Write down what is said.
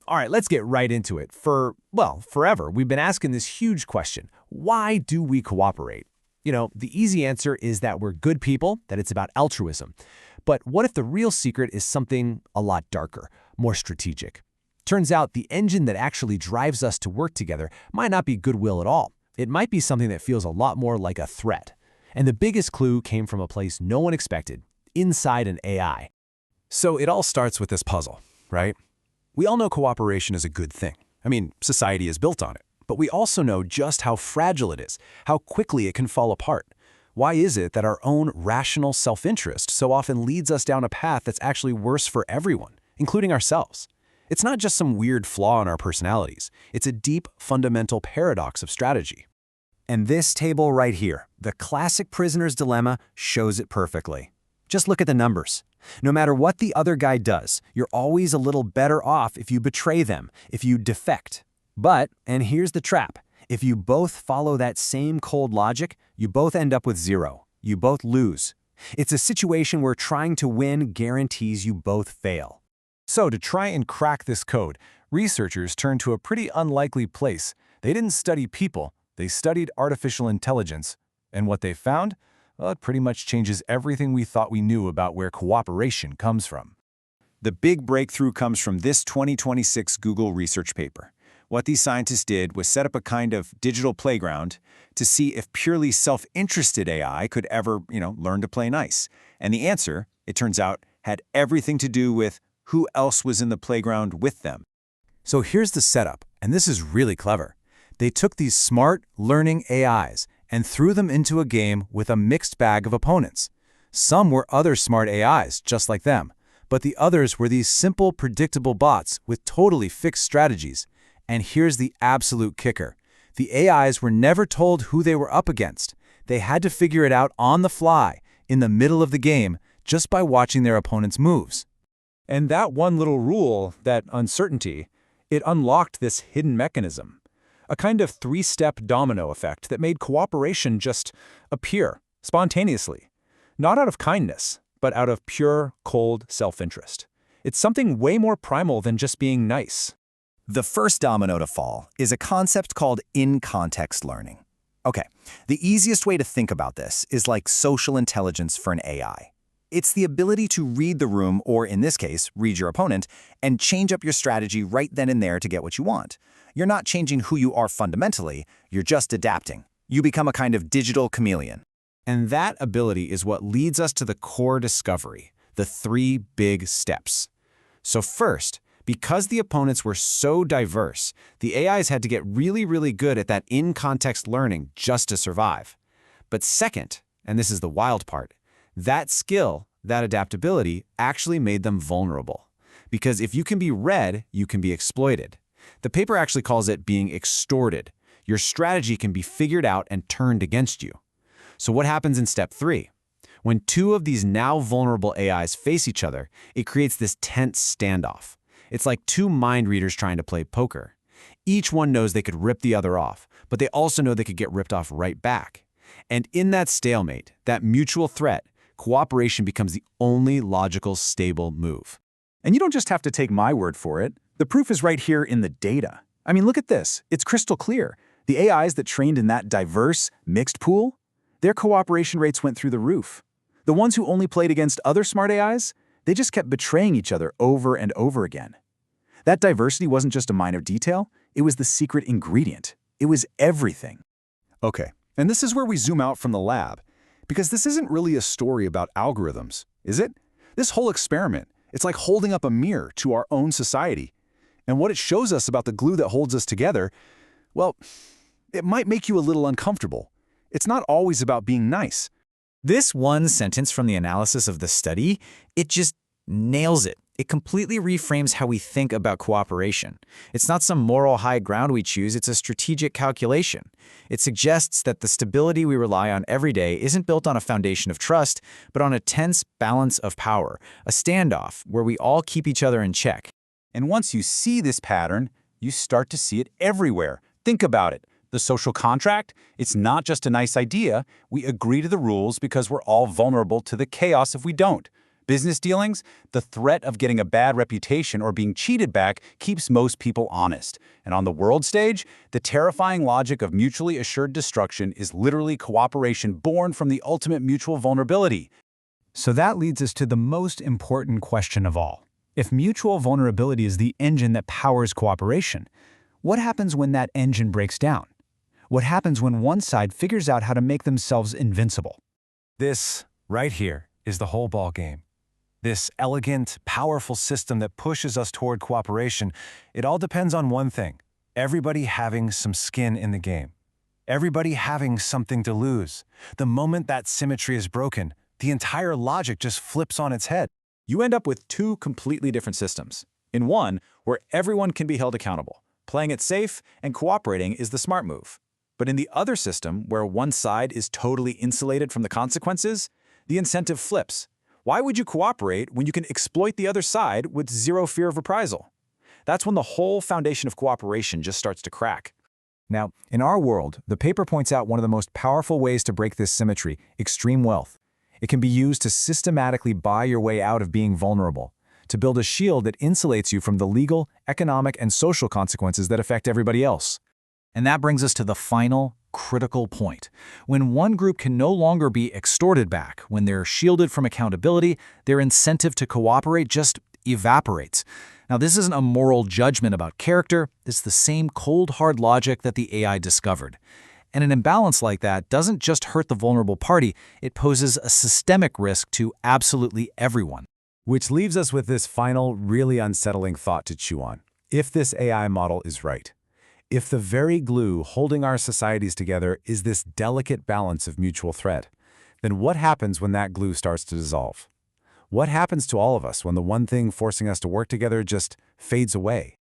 All right, let's get right into it. Forever, we've been asking this huge question. Why do we cooperate? The easy answer is that we're good people, that it's about altruism. But what if the real secret is something a lot darker, more strategic? Turns out the engine that actually drives us to work together might not be goodwill at all. It might be something that feels a lot more like a threat. And the biggest clue came from a place no one expected, inside an AI. So it all starts with this puzzle, right? We all know cooperation is a good thing. I mean, society is built on it. But we also know just how fragile it is, how quickly it can fall apart. Why is it that our own rational self-interest so often leads us down a path that's actually worse for everyone, including ourselves? It's not just some weird flaw in our personalities. It's a deep, fundamental paradox of strategy. And this table right here, the classic prisoner's dilemma, shows it perfectly. Just look at the numbers. No matter what the other guy does, you're always a little better off if you betray them, if you defect. But, and here's the trap, if you both follow that same cold logic, you both end up with zero. You both lose. It's a situation where trying to win guarantees you both fail. So to try and crack this code, researchers turned to a pretty unlikely place. They didn't study people, they studied artificial intelligence. And what they found? Well, it pretty much changes everything we thought we knew about where cooperation comes from. The big breakthrough comes from this 2026 Google research paper. What these scientists did was set up a kind of digital playground to see if purely self-interested AI could ever, learn to play nice. And the answer, it turns out, had everything to do with who else was in the playground with them. So here's the setup, and this is really clever. They took these smart, learning AIs and threw them into a game with a mixed bag of opponents. Some were other smart AIs, just like them, but the others were these simple, predictable bots with totally fixed strategies. And here's the absolute kicker. The AIs were never told who they were up against. They had to figure it out on the fly, in the middle of the game, just by watching their opponent's moves. And that one little rule, that uncertainty, it unlocked this hidden mechanism. A kind of three-step domino effect that made cooperation just appear, spontaneously. Not out of kindness, but out of pure, cold self-interest. It's something way more primal than just being nice. The first domino to fall is a concept called in-context learning. Okay, the easiest way to think about this is like social intelligence for an AI. It's the ability to read the room, or in this case, read your opponent, and change up your strategy right then and there to get what you want. You're not changing who you are fundamentally, you're just adapting. You become a kind of digital chameleon. And that ability is what leads us to the core discovery, the 3 big steps. So first, because the opponents were so diverse, the AIs had to get really, really good at that in-context learning just to survive. But second, and this is the wild part, that skill, that adaptability, actually made them vulnerable. Because if you can be read, you can be exploited. The paper actually calls it being extorted. Your strategy can be figured out and turned against you. So what happens in step 3? When 2 of these now vulnerable AIs face each other, it creates this tense standoff. It's like 2 mind readers trying to play poker. Each one knows they could rip the other off, but they also know they could get ripped off right back. And in that stalemate, that mutual threat, cooperation becomes the only logical, stable move. And you don't just have to take my word for it. The proof is right here in the data. I mean, look at this. It's crystal clear. The AIs that trained in that diverse, mixed pool, their cooperation rates went through the roof. The ones who only played against other smart AIs, they just kept betraying each other over and over again. That diversity wasn't just a minor detail, it was the secret ingredient. It was everything. Okay, and this is where we zoom out from the lab, because this isn't really a story about algorithms, is it? This whole experiment, it's like holding up a mirror to our own society. And what it shows us about the glue that holds us together, well, it might make you a little uncomfortable. It's not always about being nice. This one sentence from the analysis of the study, it just nails it. It completely reframes how we think about cooperation. It's not some moral high ground we choose, it's a strategic calculation. It suggests that the stability we rely on every day isn't built on a foundation of trust, but on a tense balance of power, a standoff where we all keep each other in check. And once you see this pattern, you start to see it everywhere. Think about it. The social contract, it's not just a nice idea. We agree to the rules because we're all vulnerable to the chaos if we don't. business dealings, the threat of getting a bad reputation or being cheated back keeps most people honest. And on the world stage, the terrifying logic of mutually assured destruction is literally cooperation born from the ultimate mutual vulnerability. So that leads us to the most important question of all. If mutual vulnerability is the engine that powers cooperation, what happens when that engine breaks down? What happens when one side figures out how to make themselves invincible? This, right here, is the whole ball game. This elegant, powerful system that pushes us toward cooperation, it all depends on one thing: everybody having some skin in the game. Everybody having something to lose. The moment that symmetry is broken, the entire logic just flips on its head. You end up with two completely different systems. In one, where everyone can be held accountable, playing it safe and cooperating is the smart move. But in the other system, where one side is totally insulated from the consequences, the incentive flips. Why would you cooperate when you can exploit the other side with zero fear of reprisal? That's when the whole foundation of cooperation just starts to crack. Now, in our world, the paper points out one of the most powerful ways to break this symmetry: extreme wealth. It can be used to systematically buy your way out of being vulnerable, to build a shield that insulates you from the legal, economic, and social consequences that affect everybody else. And that brings us to the final, critical point. When one group can no longer be extorted back, when they're shielded from accountability, their incentive to cooperate just evaporates. Now, this isn't a moral judgment about character. It's the same cold, hard logic that the AI discovered. And an imbalance like that doesn't just hurt the vulnerable party, it poses a systemic risk to absolutely everyone. Which leaves us with this final, really unsettling thought to chew on. If this AI model is right, if the very glue holding our societies together is this delicate balance of mutual threat, then what happens when that glue starts to dissolve? What happens to all of us when the one thing forcing us to work together just fades away?